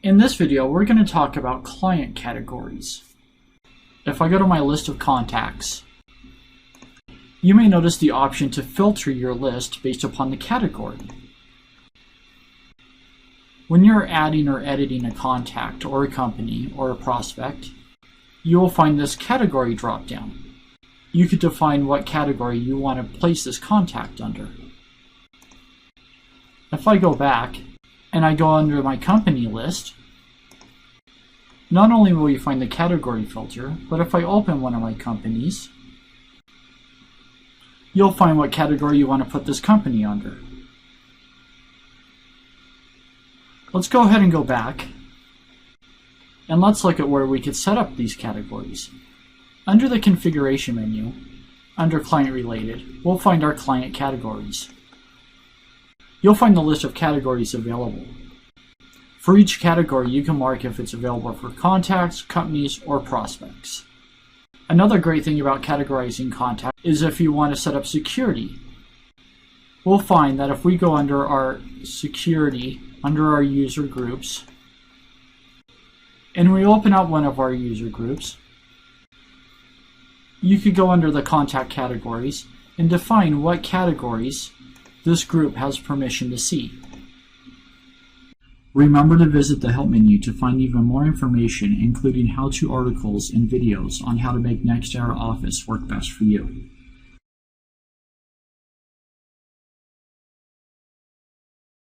In this video, we're going to talk about client categories. If I go to my list of contacts, you may notice the option to filter your list based upon the category. When you're adding or editing a contact or a company or a prospect, you will find this category drop-down. You could define what category you want to place this contact under. If I go back and I go under my company list, not only will you find the category filter, but if I open one of my companies, you'll find what category you want to put this company under. Let's go ahead and go back, and let's look at where we could set up these categories. Under the configuration menu, under client related, we'll find our client categories. You'll find the list of categories available. For each category, you can mark if it's available for contacts, companies, or prospects. Another great thing about categorizing contacts is if you want to set up security. We'll find that if we go under our security, under our user groups, and we open up one of our user groups, you could go under the contact categories and define what categories this group has permission to see. Remember to visit the Help menu to find even more information, including how-to articles and videos on how to make NextEra Office work best for you.